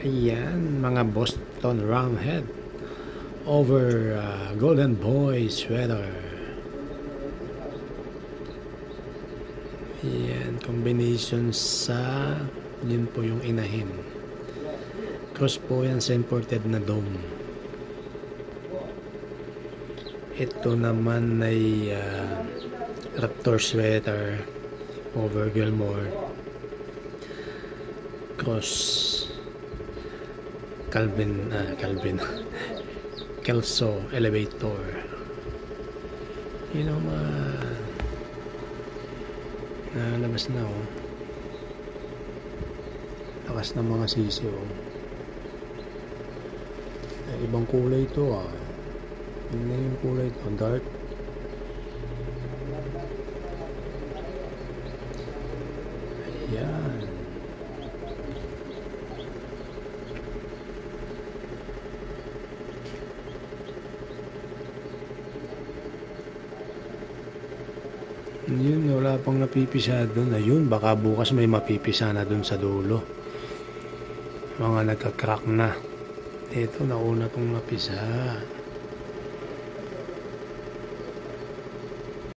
Ayan, mga Boston Roundhead over Golden Boy sweater. Ayan, combination sa yun po yung inahin. Cross po yan sa imported na dome. Ito naman ay Raptor sweater over Gilmore. Cross Calvin Kelso elevator. You know, nalabas na lakas ng mga sisi Ay, ibang kulay ito Hindi yung kulay ito, dark. Ayan. Yun, wala pang napipisa doon. Ayun, baka bukas may mapipisa na doon sa dulo. Mga nagka-crack na. Ito, nauna tong napisa.